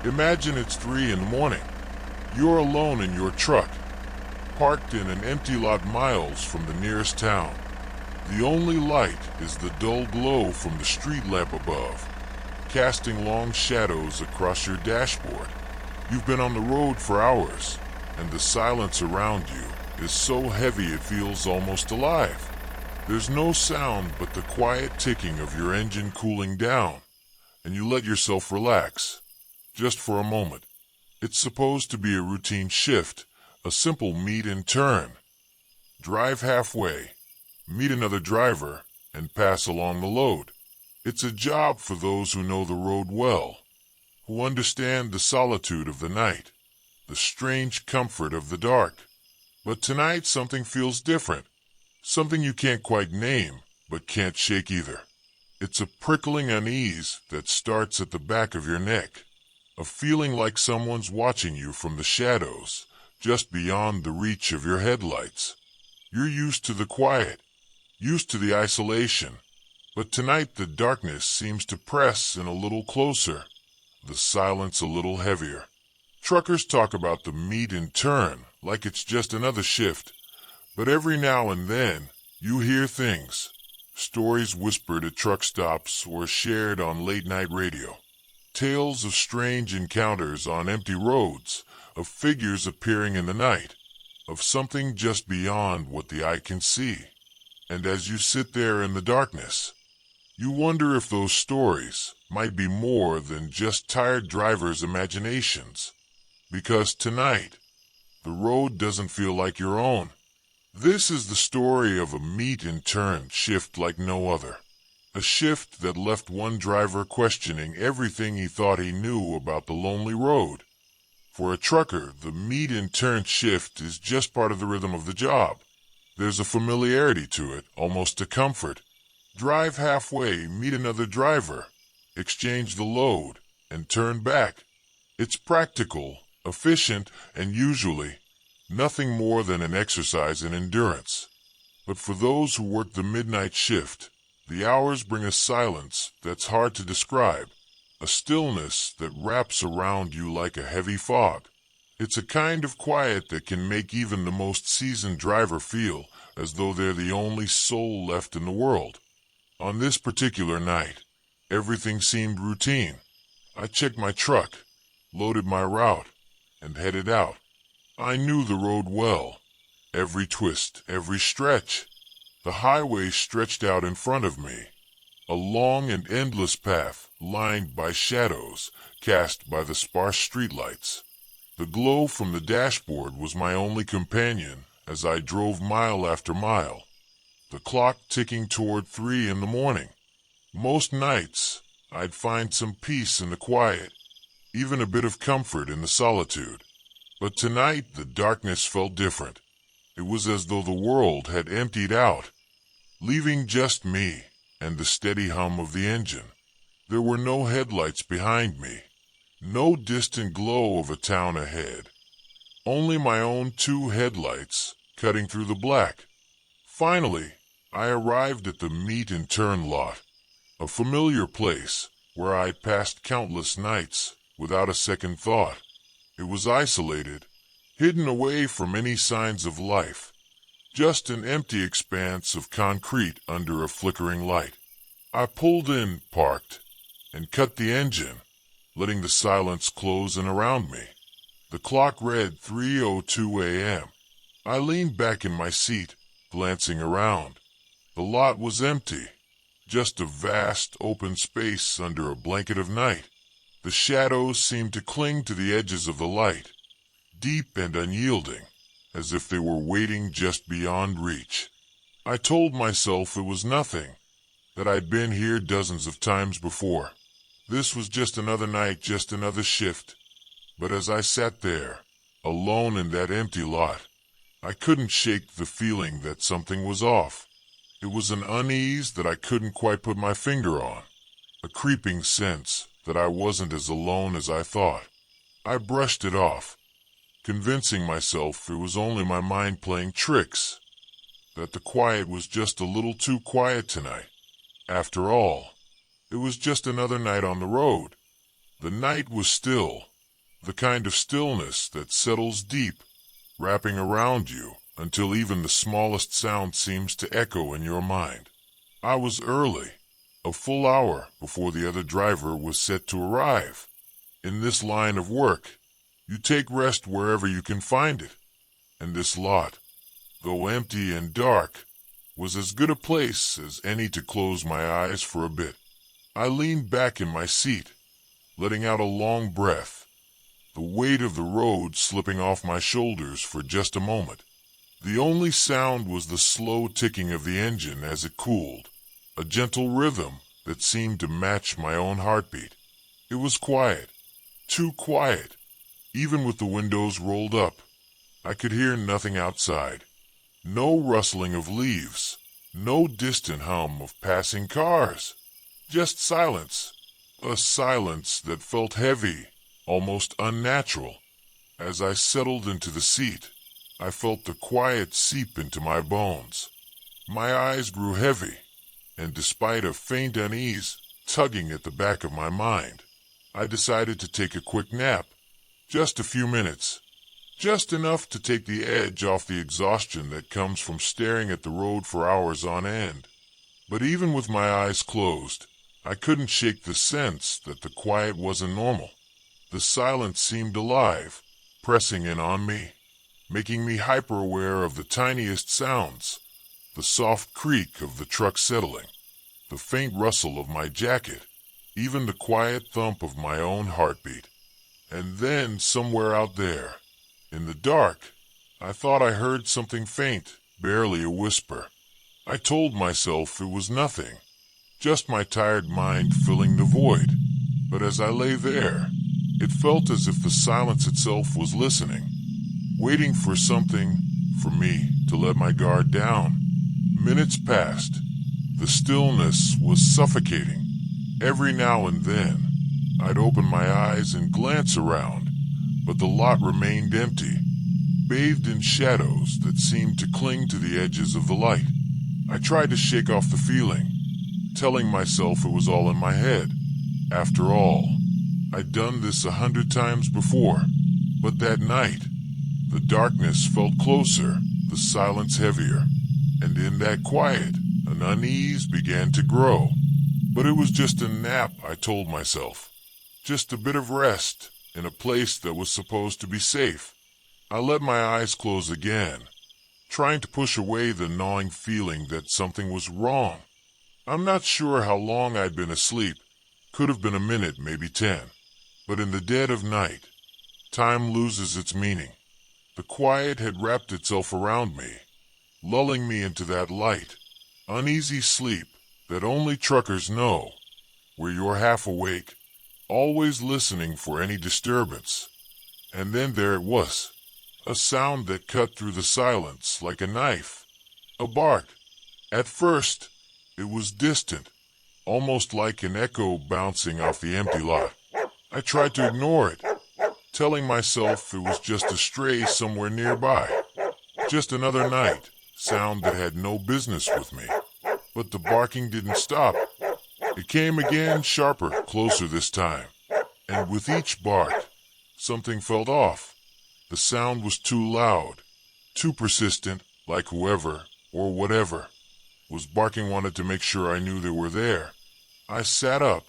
Imagine it's 3 in the morning. You're alone in your truck, parked in an empty lot miles from the nearest town. The only light is the dull glow from the street lamp above, casting long shadows across your dashboard. You've been on the road for hours, and the silence around you is so heavy it feels almost alive. There's no sound but the quiet ticking of your engine cooling down, and you let yourself relax, just for a moment. It's supposed to be a routine shift, a simple meet and turn. Drive halfway, meet another driver, and pass along the load. It's a job for those who know the road well, who understand the solitude of the night, the strange comfort of the dark. But tonight something feels different, something you can't quite name, but can't shake either. It's a prickling unease that starts at the back of your neck, a feeling like someone's watching you from the shadows, just beyond the reach of your headlights. You're used to the quiet, used to the isolation, but tonight the darkness seems to press in a little closer, the silence a little heavier. Truckers talk about the meet and turn like it's just another shift, but every now and then you hear things, stories whispered at truck stops or shared on late-night radio. Tales of strange encounters on empty roads, of figures appearing in the night, of something just beyond what the eye can see. And as you sit there in the darkness, you wonder if those stories might be more than just tired drivers' imaginations. Because tonight, the road doesn't feel like your own. This is the story of a meet and turn shift like no other. A shift that left one driver questioning everything he thought he knew about the lonely road. For a trucker, the meet and turn shift is just part of the rhythm of the job. There's a familiarity to it, almost a comfort. Drive halfway, meet another driver, exchange the load, and turn back. It's practical, efficient, and usually nothing more than an exercise in endurance. But for those who work the midnight shift, the hours bring a silence that's hard to describe, a stillness that wraps around you like a heavy fog. It's a kind of quiet that can make even the most seasoned driver feel as though they're the only soul left in the world. On this particular night, everything seemed routine. I checked my truck, loaded my route, and headed out. I knew the road well, every twist, every stretch. The highway stretched out in front of me, a long and endless path lined by shadows cast by the sparse streetlights. The glow from the dashboard was my only companion as I drove mile after mile, the clock ticking toward 3 in the morning. Most nights, I'd find some peace in the quiet, even a bit of comfort in the solitude. But tonight, the darkness felt different. It was as though the world had emptied out, leaving just me and the steady hum of the engine. There were no headlights behind me, no distant glow of a town ahead, only my own 2 headlights cutting through the black. Finally, I arrived at the meet and turn lot, a familiar place where I'd passed countless nights without a second thought. It was isolated, hidden away from any signs of life, just an empty expanse of concrete under a flickering light. I pulled in, parked, and cut the engine, letting the silence close in around me. The clock read 3:02 a.m. I leaned back in my seat, glancing around. The lot was empty, just a vast open space under a blanket of night. The shadows seemed to cling to the edges of the light, deep and unyielding, as if they were waiting just beyond reach. I told myself it was nothing, that I'd been here dozens of times before. This was just another night, just another shift. But as I sat there, alone in that empty lot, I couldn't shake the feeling that something was off. It was an unease that I couldn't quite put my finger on, a creeping sense that I wasn't as alone as I thought. I brushed it off, convincing myself it was only my mind playing tricks, that the quiet was just a little too quiet tonight. After all, it was just another night on the road. The night was still, the kind of stillness that settles deep, wrapping around you until even the smallest sound seems to echo in your mind. I was early, a full hour before the other driver was set to arrive. In this line of work, you take rest wherever you can find it, and this lot, though empty and dark, was as good a place as any to close my eyes for a bit. I leaned back in my seat, letting out a long breath, the weight of the road slipping off my shoulders for just a moment. The only sound was the slow ticking of the engine as it cooled, a gentle rhythm that seemed to match my own heartbeat. It was quiet, too quiet. Even with the windows rolled up, I could hear nothing outside. No rustling of leaves, no distant hum of passing cars. Just silence, a silence that felt heavy, almost unnatural. As I settled into the seat, I felt the quiet seep into my bones. My eyes grew heavy, and despite a faint unease tugging at the back of my mind, I decided to take a quick nap. Just a few minutes. Just enough to take the edge off the exhaustion that comes from staring at the road for hours on end. But even with my eyes closed, I couldn't shake the sense that the quiet wasn't normal. The silence seemed alive, pressing in on me, making me hyper-aware of the tiniest sounds, the soft creak of the truck settling, the faint rustle of my jacket, even the quiet thump of my own heartbeat. And then, somewhere out there, in the dark, I thought I heard something faint, barely a whisper. I told myself it was nothing, just my tired mind filling the void. But as I lay there, it felt as if the silence itself was listening, waiting for something, for me to let my guard down. Minutes passed. The stillness was suffocating. Every now and then, I'd open my eyes and glance around, but the lot remained empty, bathed in shadows that seemed to cling to the edges of the light. I tried to shake off the feeling, telling myself it was all in my head. After all, I'd done this 100 times before, but that night, the darkness felt closer, the silence heavier, and in that quiet, an unease began to grow. But it was just a nap, I told myself. Just a bit of rest, in a place that was supposed to be safe. I let my eyes close again, trying to push away the gnawing feeling that something was wrong. I'm not sure how long I'd been asleep. Could have been a minute, maybe 10. But in the dead of night, time loses its meaning. The quiet had wrapped itself around me, lulling me into that light, uneasy sleep that only truckers know, where you're half awake, always listening for any disturbance. And then there it was, a sound that cut through the silence like a knife, a bark. At first, it was distant, almost like an echo bouncing off the empty lot. I tried to ignore it, telling myself it was just a stray somewhere nearby, just another night sound that had no business with me. But the barking didn't stop. It came again, sharper, closer this time. And with each bark, something felt off. The sound was too loud, too persistent, like whoever, or whatever, was barking wanted to make sure I knew they were there. I sat up,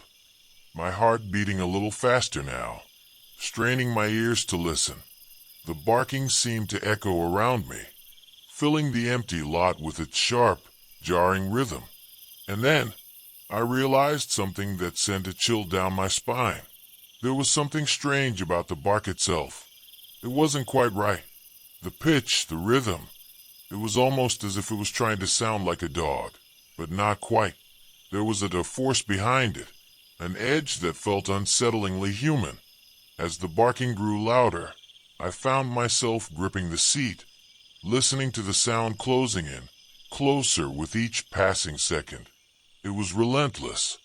my heart beating a little faster now, straining my ears to listen. The barking seemed to echo around me, filling the empty lot with its sharp, jarring rhythm. And then, I realized something that sent a chill down my spine. There was something strange about the bark itself. It wasn't quite right. The pitch, the rhythm, it was almost as if it was trying to sound like a dog, but not quite. There was a force behind it, an edge that felt unsettlingly human. As the barking grew louder, I found myself gripping the seat, listening to the sound closing in, closer with each passing second. It was relentless,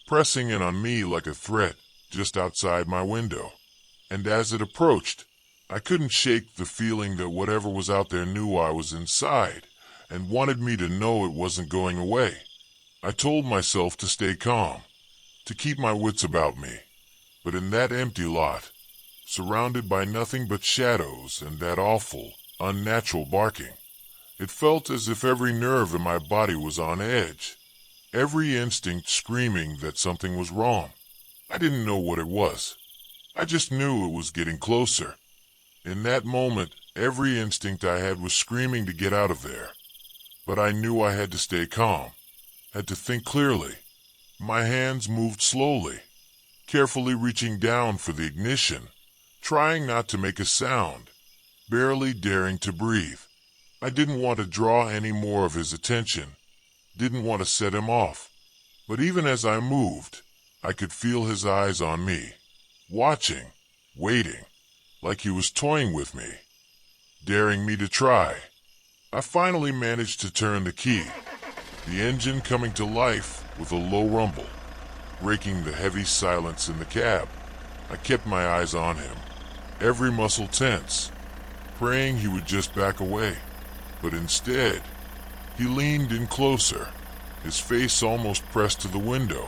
pressing in on me like a threat just outside my window. And as it approached, I couldn't shake the feeling that whatever was out there knew I was inside and wanted me to know it wasn't going away. I told myself to stay calm, to keep my wits about me. But in that empty lot, surrounded by nothing but shadows and that awful, unnatural barking. It felt as if every nerve in my body was on edge, every instinct screaming that something was wrong. I didn't know what it was. I just knew it was getting closer. In that moment, every instinct I had was screaming to get out of there. But I knew I had to stay calm, had to think clearly. My hands moved slowly, carefully reaching down for the ignition, trying not to make a sound, barely daring to breathe. I didn't want to draw any more of his attention, didn't want to set him off. But even as I moved, I could feel his eyes on me, watching, waiting, like he was toying with me, daring me to try. I finally managed to turn the key, the engine coming to life with a low rumble, breaking the heavy silence in the cab. I kept my eyes on him, every muscle tense, praying he would just back away. But instead, he leaned in closer, his face almost pressed to the window,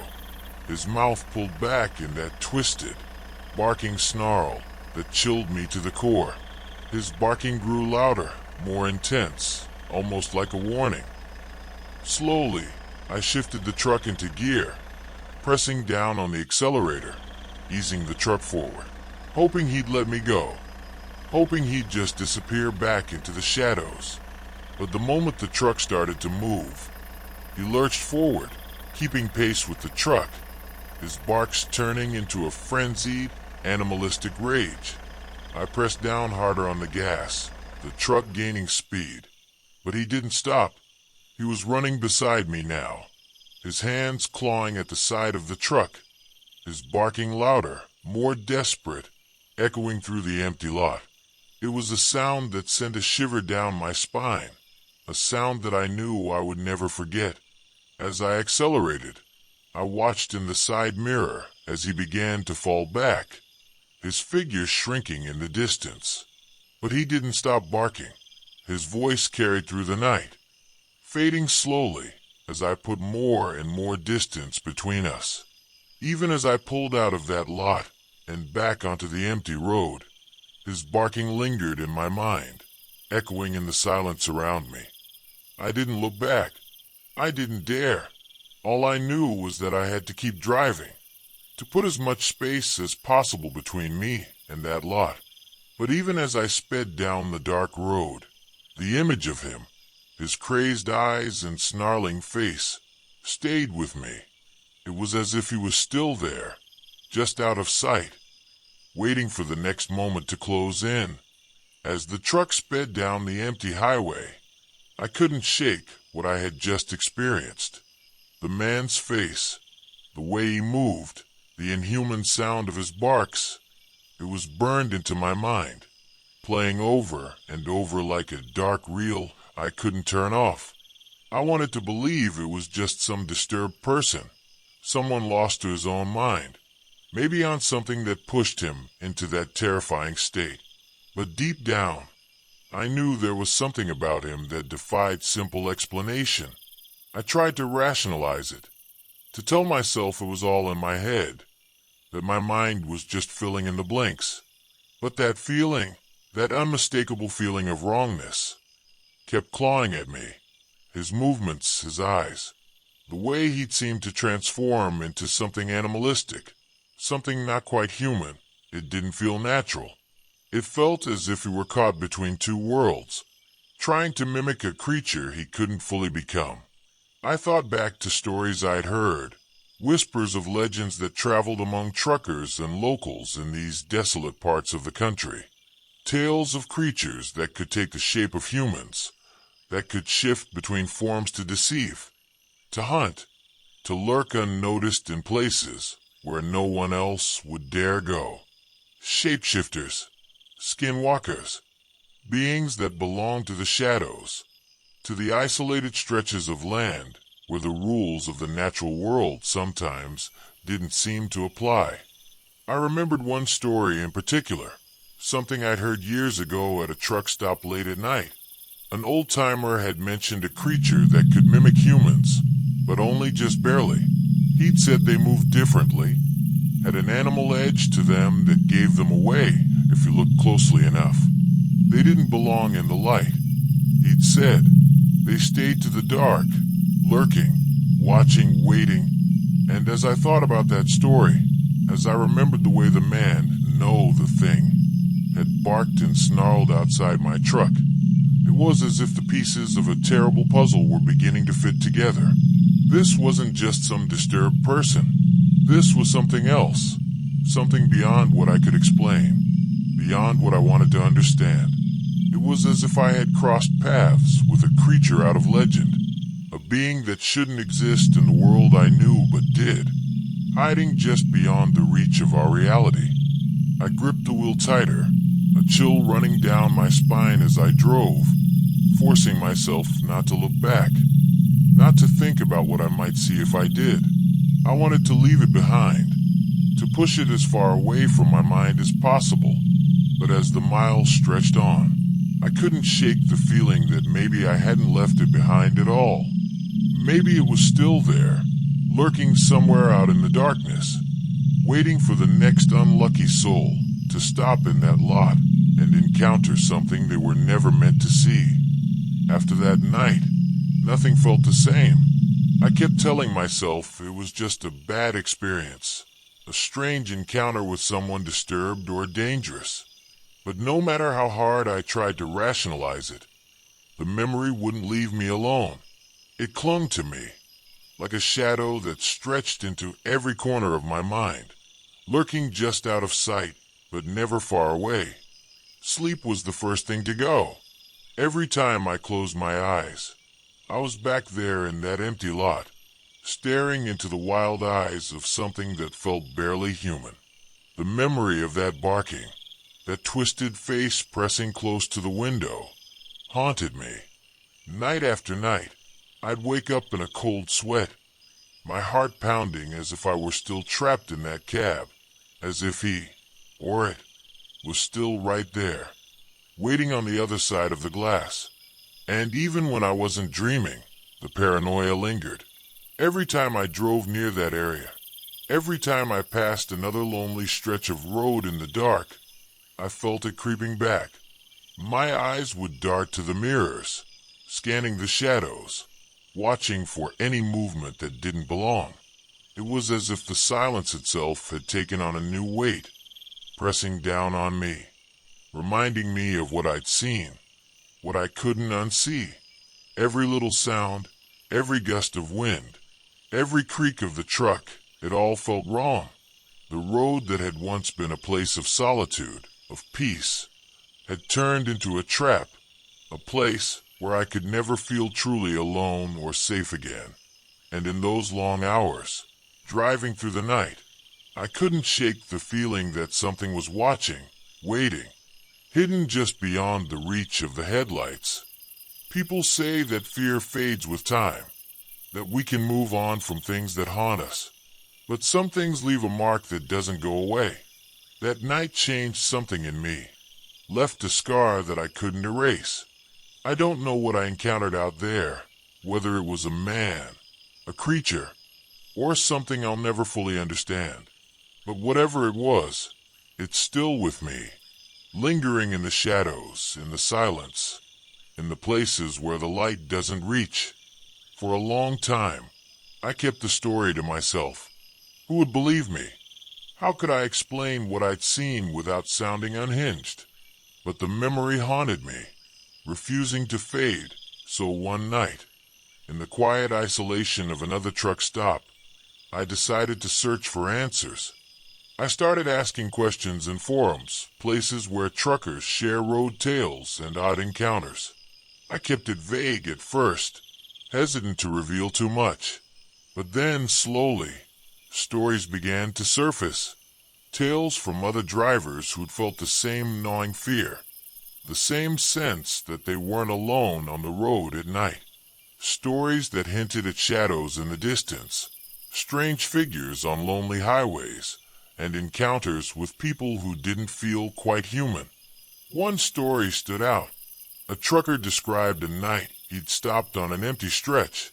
his mouth pulled back in that twisted, barking snarl that chilled me to the core. His barking grew louder, more intense, almost like a warning. Slowly, I shifted the truck into gear, pressing down on the accelerator, easing the truck forward, hoping he'd let me go, hoping he'd just disappear back into the shadows. But the moment the truck started to move, he lurched forward, keeping pace with the truck, his barks turning into a frenzied, animalistic rage. I pressed down harder on the gas, the truck gaining speed. But he didn't stop. He was running beside me now, his hands clawing at the side of the truck, his barking louder, more desperate, echoing through the empty lot. It was a sound that sent a shiver down my spine, a sound that I knew I would never forget. As I accelerated, I watched in the side mirror as he began to fall back, his figure shrinking in the distance. But he didn't stop barking. His voice carried through the night, fading slowly as I put more and more distance between us. Even as I pulled out of that lot and back onto the empty road, his barking lingered in my mind, echoing in the silence around me. I didn't look back. I didn't dare. All I knew was that I had to keep driving, to put as much space as possible between me and that lot. But even as I sped down the dark road, the image of him, his crazed eyes and snarling face, stayed with me. It was as if he was still there, just out of sight, waiting for the next moment to close in. As the truck sped down the empty highway, I couldn't shake what I had just experienced. The man's face, the way he moved, the inhuman sound of his barks, it was burned into my mind, playing over and over like a dark reel I couldn't turn off. I wanted to believe it was just some disturbed person, someone lost to his own mind, maybe on something that pushed him into that terrifying state. But deep down, I knew there was something about him that defied simple explanation. I tried to rationalize it, to tell myself it was all in my head, that my mind was just filling in the blanks. But that feeling, that unmistakable feeling of wrongness, kept clawing at me. His movements, his eyes, the way he'd seemed to transform into something animalistic, something not quite human. It didn't feel natural. It felt as if he were caught between two worlds, trying to mimic a creature he couldn't fully become. I thought back to stories I'd heard, whispers of legends that traveled among truckers and locals in these desolate parts of the country. Tales of creatures that could take the shape of humans, that could shift between forms to deceive, to hunt, to lurk unnoticed in places where no one else would dare go. Shapeshifters, skinwalkers, beings that belong to the shadows, to the isolated stretches of land where the rules of the natural world sometimes didn't seem to apply. I remembered one story in particular, something I'd heard years ago at a truck stop late at night. An old-timer had mentioned a creature that could mimic humans, but only just barely. He'd said they moved differently, had an animal edge to them that gave them away if you looked closely enough. They didn't belong in the light, he'd said. They stayed to the dark, lurking, watching, waiting. And as I thought about that story, as I remembered the way the man, no, the thing, had barked and snarled outside my truck, it was as if the pieces of a terrible puzzle were beginning to fit together. This wasn't just some disturbed person. This was something else, something beyond what I could explain, beyond what I wanted to understand. It was as if I had crossed paths with a creature out of legend, a being that shouldn't exist in the world I knew but did, hiding just beyond the reach of our reality. I gripped the wheel tighter, a chill running down my spine as I drove, forcing myself not to look back, not to think about what I might see if I did. I wanted to leave it behind, to push it as far away from my mind as possible. But as the miles stretched on, I couldn't shake the feeling that maybe I hadn't left it behind at all. Maybe it was still there, lurking somewhere out in the darkness, waiting for the next unlucky soul to stop in that lot and encounter something they were never meant to see. After that night, nothing felt the same. I kept telling myself it was just a bad experience, a strange encounter with someone disturbed or dangerous. But no matter how hard I tried to rationalize it, the memory wouldn't leave me alone. It clung to me, like a shadow that stretched into every corner of my mind, lurking just out of sight, but never far away. Sleep was the first thing to go. Every time I closed my eyes, I was back there in that empty lot, staring into the wild eyes of something that felt barely human. The memory of that barking, that twisted face pressing close to the window, haunted me. Night after night, I'd wake up in a cold sweat, my heart pounding as if I were still trapped in that cab, as if he, or it, was still right there, waiting on the other side of the glass. And even when I wasn't dreaming, the paranoia lingered. Every time I drove near that area, every time I passed another lonely stretch of road in the dark, I felt it creeping back. My eyes would dart to the mirrors, scanning the shadows, watching for any movement that didn't belong. It was as if the silence itself had taken on a new weight, pressing down on me, reminding me of what I'd seen, what I couldn't unsee. Every little sound, every gust of wind, every creak of the truck, it all felt wrong. The road that had once been a place of solitude, of peace, had turned into a trap, a place where I could never feel truly alone or safe again. And in those long hours, driving through the night, I couldn't shake the feeling that something was watching, waiting, hidden just beyond the reach of the headlights. People say that fear fades with time, that we can move on from things that haunt us. But some things leave a mark that doesn't go away. That night changed something in me, left a scar that I couldn't erase. I don't know what I encountered out there, whether it was a man, a creature, or something I'll never fully understand. But whatever it was, it's still with me, lingering in the shadows, in the silence, in the places where the light doesn't reach. For a long time, I kept the story to myself. Who would believe me? How could I explain what I'd seen without sounding unhinged? But the memory haunted me, refusing to fade. So one night, in the quiet isolation of another truck stop, I decided to search for answers. I started asking questions in forums, places where truckers share road tales and odd encounters. I kept it vague at first, hesitant to reveal too much. But then, slowly, stories began to surface. Tales from other drivers who'd felt the same gnawing fear, the same sense that they weren't alone on the road at night. Stories that hinted at shadows in the distance, strange figures on lonely highways, and encounters with people who didn't feel quite human. One story stood out. A trucker described a night he'd stopped on an empty stretch,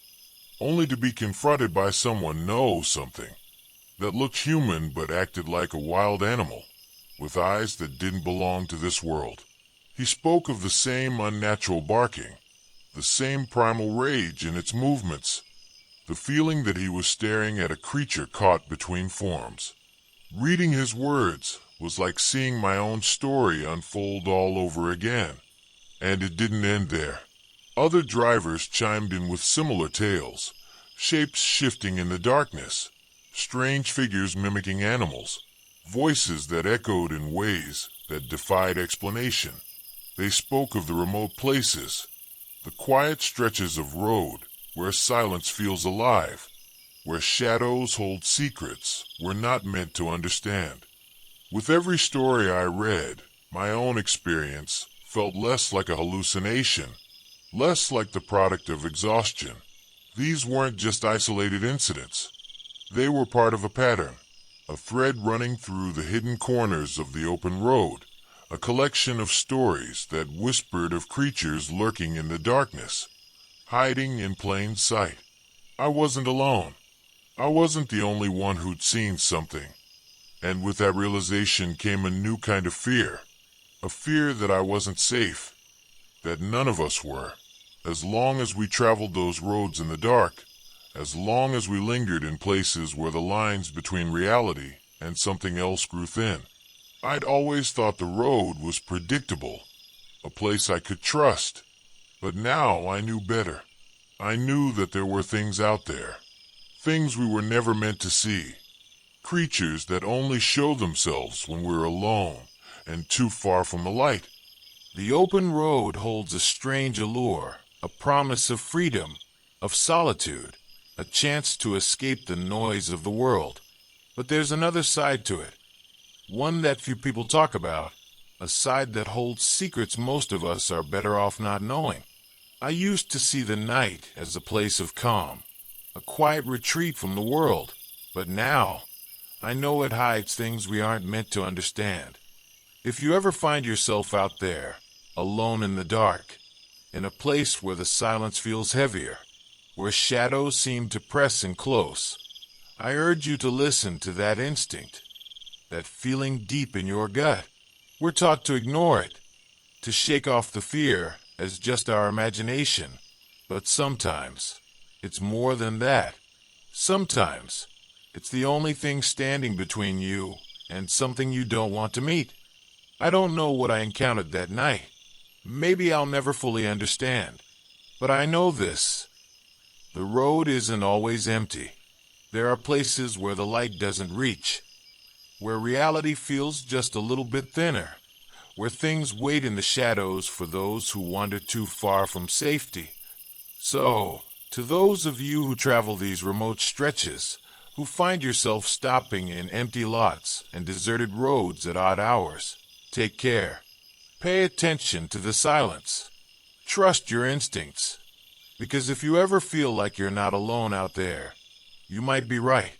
only to be confronted by someone something that looked human but acted like a wild animal. with eyes that didn't belong to this world. He spoke of the same unnatural barking, the same primal rage in its movements, the feeling that he was staring at a creature caught between forms. Reading his words was like seeing my own story unfold all over again. And it didn't end there. Other drivers chimed in with similar tales, shapes shifting in the darkness, strange figures mimicking animals, voices that echoed in ways that defied explanation. They spoke of the remote places, the quiet stretches of road where silence feels alive, where shadows hold secrets we're not meant to understand. With every story I read, my own experience felt less like a hallucination, less like the product of exhaustion. These weren't just isolated incidents. They were part of a pattern, a thread running through the hidden corners of the open road, a collection of stories that whispered of creatures lurking in the darkness, hiding in plain sight. I wasn't alone. I wasn't the only one who'd seen something. And with that realization came a new kind of fear. A fear that I wasn't safe, that none of us were. As long as we traveled those roads in the dark, as long as we lingered in places where the lines between reality and something else grew thin. I'd always thought the road was predictable, a place I could trust. But now I knew better. I knew that there were things out there, things we were never meant to see, creatures that only show themselves when we're alone and too far from the light. The open road holds a strange allure, a promise of freedom, of solitude, a chance to escape the noise of the world. But there's another side to it, one that few people talk about, a side that holds secrets most of us are better off not knowing. I used to see the night as a place of calm, a quiet retreat from the world, but now I know it hides things we aren't meant to understand. If you ever find yourself out there, alone in the dark, in a place where the silence feels heavier, where shadows seem to press in close, I urge you to listen to that instinct, that feeling deep in your gut. We're taught to ignore it, to shake off the fear as just our imagination. But sometimes it's more than that. Sometimes it's the only thing standing between you and something you don't want to meet. I don't know what I encountered that night. Maybe I'll never fully understand. But I know this. The road isn't always empty. There are places where the light doesn't reach, where reality feels just a little bit thinner, where things wait in the shadows for those who wander too far from safety. So, to those of you who travel these remote stretches, who find yourself stopping in empty lots and deserted roads at odd hours, take care. Pay attention to the silence. Trust your instincts. Because if you ever feel like you're not alone out there, you might be right.